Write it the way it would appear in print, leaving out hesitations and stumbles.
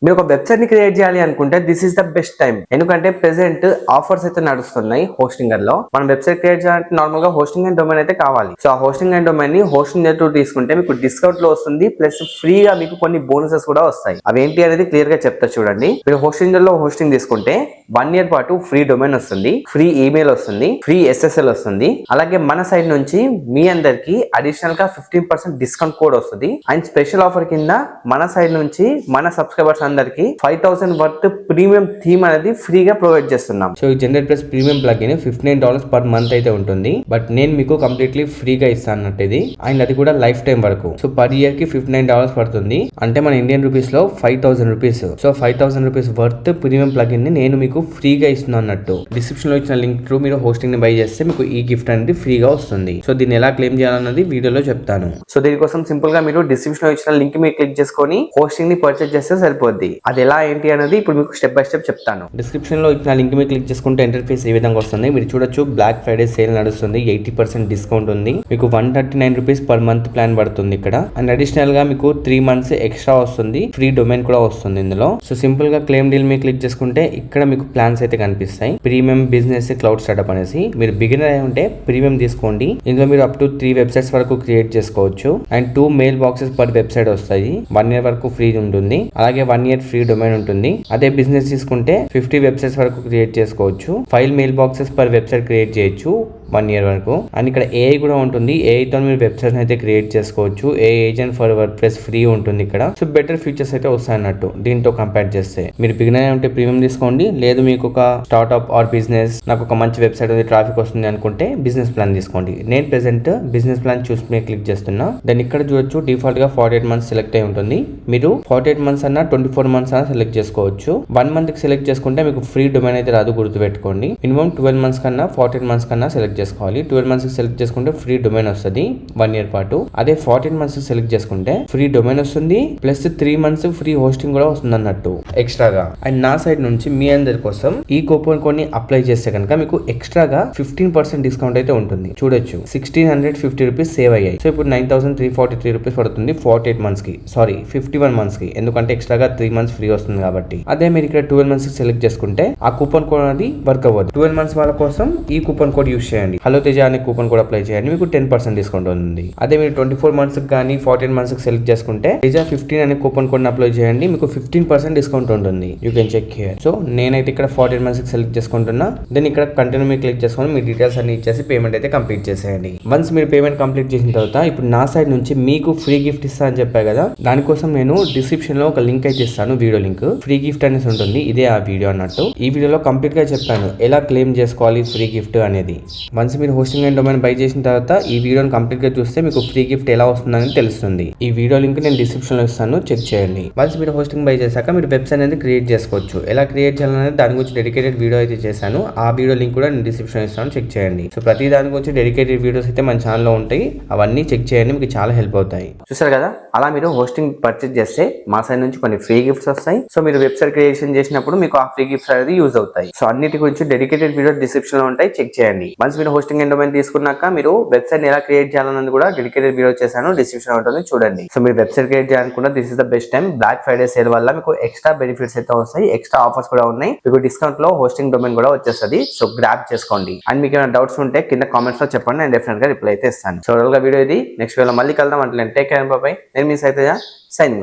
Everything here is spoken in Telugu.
మీరు ఒక వెబ్సైట్ ని క్రియేట్ చేయాలి అనుకుంటే this is the best time. ఎందుకంటే ప్రెసెంట్ ఆఫర్స్ అయితే నడుస్తున్నాయి హోస్టింగర్ లో. మనం వెబ్సైట్ క్రియేట్ చేయాలంటే నార్మల్ గా హోస్టింగ్ అండ్ డొమైన్ అయితే కావాలి. సో ఆ హోస్టింగ్ అండ్ డొమైన్ ని హోస్టింగ్ తో తీసుకుంటే మీకు డిస్కౌంట్ లో వస్తుంది, ప్లస్ ఫ్రీగా మీకు కొన్ని బోనసెస్ కూడా వస్తాయి. అవేంటి అనేది క్లియర్ గా చెప్తా చూడండి. మీరు హోస్టింగర్ లో హోస్టింగ్ తీసుకుంటే 1 year పాటు ఫ్రీ డొమైన్ వస్తుంది, ఫ్రీ ఈమెయిల్ వస్తుంది, ఫ్రీ SSL వస్తుంది. అలాగే మన సైడ్ నుంచి మీ అందరికి అడిషనల్ గా 15% డిస్కౌంట్ కోడ్ వస్తుంది. అండ్ స్పెషల్ ఆఫర్ కింద మన సైడ్ నుంచి మన సబ్స్క్రైబర్స్ అందరికి 5000 వర్త్ ప్రీమియం థీమ్ అనేది ఫ్రీగా ప్రొవైడ్ చేస్తున్నాం. సో ఈ generate plus premium plugin $59 per month అయితే ఉంటుంది. బట్ నేను మీకు కంప్లీట్లీ ఫ్రీగా ఇస్తాను అన్నట్టు ఇది. అండ్ అది కూడా లైఫ్ టైం వరకు. సో పర్ ఇయర్ కి $59 పడుతుంది. అంటే మన ఇండియన్ రూపీస్ లో 5000 rupees. So 5000 rupees worth premium plugin ని నేను మీకు ఫ్రీగా ఇస్తున్నాను అన్నట్టు. డిస్క్రిప్షన్ లో ఇచ్చిన లింక్ త్రూ మీరు హోస్టింగ్ ని బై చేస్తే మీకు ఈ గిఫ్ట్ అనేది ఫ్రీగా వస్తుంది. సో దీన్ని ఎలా క్లెయిమ్ చేయాలన్నది వీడియోలో చెప్తాను. సో దీనికోసం సింపుల్ గా మీరు డిస్క్రిప్షన్ లో ఇచ్చిన లింక్ మీద క్లిక్ చేసుకొని హోస్టింగ్ ని పర్చేజ్ చేస్తే సరిపోద్ది. అది ఎలా ఏంటి అనేది ఇప్పుడు మీకు స్టెప్ బై స్టెప్ చెప్తాను. డిస్క్రిప్షన్ లో ఇచ్చిన లింక్ మీద క్లిక్ చేసుకుంటే ఇంటర్ఫేస్ ఈ విధంగా వస్తుంది. మీరు చూడొచ్చు బ్లాక్ ఫ్రైడే సేల్ నడుస్తుంది, 80% డిస్కౌంట్ ఉంది. మీకు 139 రూపీస్ పర్ మంత్ ప్లాన్ పడుతుంది ఇక్కడ. అండ్ అడిషనల్ గా మీకు 3 months ఎక్స్ట్రా వస్తుంది, ఫ్రీ డొమైన్ కూడా వస్తుంది ఇందులో. సో సింపుల్ గా క్లెయిమ్ డీల్ మీద క్లిక్ చేసుకుంటే ఇక్కడ మీకు ప్లాన్స్ అయితే కనిపిస్తాయి. ప్రీమియం బిజినెస్ క్లౌడ్ స్టార్ట్అప్ అనేసి. మీరు బిగినర్ అయి ఉంటే ప్రీమియం తీసుకోండి. ఇందులో మీరు అప్ టు 3 వెబ్సైట్స్ వరకు క్రియేట్ చేసుకోవచ్చు. And 2 mail boxes per website వస్తాయి. 1 year వరకు ఫ్రీ ఉంటుంది. అలాగే 1 year ఫ్రీ డొమైన్ ఉంటుంది. అదే బిజినెస్ తీసుకుంటే 50 వెబ్సైట్స్ వరకు క్రియేట్ చేసుకోవచ్చు. 5 mail boxes per website create చేయొచ్చు 1 year వరకు. అండ్ ఇక్కడ AI కూడా ఉంటుంది. AI తో మీరు వెబ్సైట్ అయితే క్రియేట్ చేసుకోవచ్చు. AI agent for WordPress free ఉంటుంది ఇక్కడ. సో బెటర్ ఫీచర్స్ అయితే వస్తాయి అన్నట్టు దీంతో కంపేర్ చేస్తే. మీరు బిగినర్ ఉంటే ప్రీమియం తీసుకోండి. లేదు మీకు ఒక స్టార్ట్అప్ ఆర్ బిజినెస్, నాకు ఒక మంచి వెబ్సైట్ ఉంది, ట్రాఫిక్ వస్తుంది అనుకుంటే బిజినెస్ ప్లాన్ తీసుకోండి. నేను ప్రెసెంట్ బిజినెస్ ప్లాన్ చూసి మీద క్లిక్ చేస్తున్నా. దాన్ని ఇక్కడ చూడొచ్చు డిఫాల్ట్ గా 48 months సెలెక్ట్ అయి ఉంటుంది. మీరు 48 months అన్నా 24 months అన్నా సెలెక్ట్ చేసుకోవచ్చు. 1 month కి సెలెక్ట్ చేసుకుంటే మీకు ఫ్రీ డొమైన్ అయితే రాదు, గుర్తుపెట్టుకోండి. మినిమం 12 months కన్నా 14 months కన్నా సెలెక్ట్ చేసుకోవాలి. 12 months కి సెలెక్ట్ చేసుకుంటే ఫ్రీ డొమైన్ వస్తుంది 1 year పాటు. అదే 14 months కి సెలెక్ట్ చేసుకుంటే ఫ్రీ డొమైన్ వస్తుంది, ప్లస్ 3 months ఫ్రీ హోస్టింగ్ కూడా వస్తుంది అన్నట్టు ఎక్స్ట్రాగా. అండ్ నా సైడ్ నుంచి మీ అందరి కోసం ఈ కూపన్ కోడ్ ని అప్లై చేస్తే కనుక మీకు ఎక్స్ట్రాగా 15% డిస్కౌంట్ అయితే ఉంటుంది. చూడొచ్చు 1650 రూపీస్ సేవ్ అయ్యాయి. సో ఇప్పుడు 9343 రూపీస్ పడుతుంది 48 months కి, సారీ 51 months కి. ఎందుకంటే ఎక్స్ట్రాగా 3 months ఫ్రీ వస్తుంది కాబట్టి. అదే మీరు ఇక్కడ 12 months కి సెలెక్ట్ చేసుకుంటే ఆ కూపన్ కోడ్ అనేది వర్క్ అవ్వదు. 12 months వాళ్ళ కోసం ఈ కూపన్ కోడ్ యూస్ చేయండి. హలో తేజ అనే కూపన్ కోడ్ అప్లై చేయండి, మీకు 10% డిస్కౌంట్ ఉంది. అదే మీరు 24 months కి కానీ 14 months కి సెలెక్ట్ చేసుకుంటే తేజ 15 అనే కూపన్ కోడ్ అప్లై చేయండి, మీకు 15% డిస్కౌంట్ ఉంటుంది. You can check here. So నేనైతే ఇక్కడ 14 months కి సెలెక్ట్ చేసుకుంటున్నా. దెన్ ఇక్కడ కంటిన్యూ మీద క్లిక్ చేసుకొని మీ డీటెయిల్స్ అన్ని ఇచ్చేసి పేమెంట్ అయితే కంప్లీట్ చేసేయండి. వన్స్ మీరు పేమెంట్ కంప్లీట్ చేసిన తర్వాత ఇప్పుడు నా సైడ్ నుంచి మీకు ఫ్రీ గిఫ్ట్ ఇస్తా అని చెప్పా కదా, దానికోసం నేను డిస్క్రిప్షన్ లో ఒక లింక్ అయితే ఇస్తాను, వీడియో లింక్. ఫ్రీ గిఫ్ట్ అనేసి ఉంటుంది, ఇదే ఆ వీడియో అన్నట్టు. ఈ వీడియోలో కంప్లీట్ గా చెప్పాను ఎలా క్లెయిమ్ చేసుకోవాలి ఫ్రీ గిఫ్ట్ అనేది. వన్స్ మీరు హోస్టింగ్ అండ్ డొమైన్ బై చేసిన తర్వాత ఈ వీడియోని కంప్లీట్ గా చూస్తే మీకు ఫ్రీ గిఫ్ట్ ఎలా వస్తుందని తెలుస్తుంది. ఈ వీడియో లింక్ నేను డిస్క్రిప్షన్ లో ఇస్తాను, చెక్ చేయండి. వన్స్ మీరు హోస్టింగ్ బై చేశాక మీరు వెబ్సైట్ అనేది క్రియేట్ చేసుకోవచ్చు. ఎలా క్రియేట్ చేయాలనేది దాని గురించి డెడికేటెడ్ వీడియో అయితే చేశాను. ఆ వీడియో లింక్ కూడా నేను డిస్క్రిప్షన్ ఇస్తాను, చెక్ చేయండి. సో ప్రతి దాని గురించి డెడికేటెడ్ వీడియోస్ అయితే మన ఛానల్ లో ఉంటాయి, అవన్నీ చెక్ చేయండి, మీకు చాలా హెల్ప్ అవుతాయి. చూసారు కదా, అలా మీరు హోస్టింగ్ పర్చేజ్ చేస్తే మా సైడ్ నుంచి కొన్ని ఫ్రీ గిఫ్ట్స్ వస్తాయి. సో మీరు వెబ్సైట్ క్రియేషన్ చేసినప్పుడు మీకు ఆ ఫ్రీ గిఫ్ట్స్ అనేది యూజ్ అవుతాయి. సో అన్నిటి గురించి డెడికేటెడ్ వీడియో డిస్క్రిప్షన్ లో ఉంటాయి, చెక్ చేయండి. వన్స్ మీరు హోస్టింగ్ అండ్ డొమైన్ తీసుకున్నాక మీరు వెబ్సైట్ ఎలా క్రియేట్ చేయాలన్నది కూడా డెడికేటెడ్ వీడియో చేశాను, డిస్క్రిప్షన్ లో ఉంటుంది, చూడండి. సో మీరు వెబ్సైట్ క్రియేట్ చేయాలనుకున్నా this is the best time. Black Friday sale వల్ల మీకు ఎక్స్ట్రా బెనిఫిట్స్ అయితే వస్తాయి, ఎక్స్ట్రా ఆఫర్స్ కూడా ఉన్నాయి. మీకు డిస్కౌంట్ లో హోస్టింగ్ డొమైన్ కూడా వచ్చేస్తుంది. సో గ్రాబ్ చేసుకోండి. అండ్ మీకు ఏమైనా డౌట్స్ ఉంటే కింద కామెంట్స్ లో చెప్పండి, నేను డెఫినెట్ గా రిప్లై అయితే ఇస్తాను. సో వీడియో ఇది. నెక్స్ట్ వీడియో మళ్ళీ కలుద్దాం. అంటే టేక్ కేర్, బై బై. నేను మీ సైతేజ, సైనింగ్ ఆఫ్.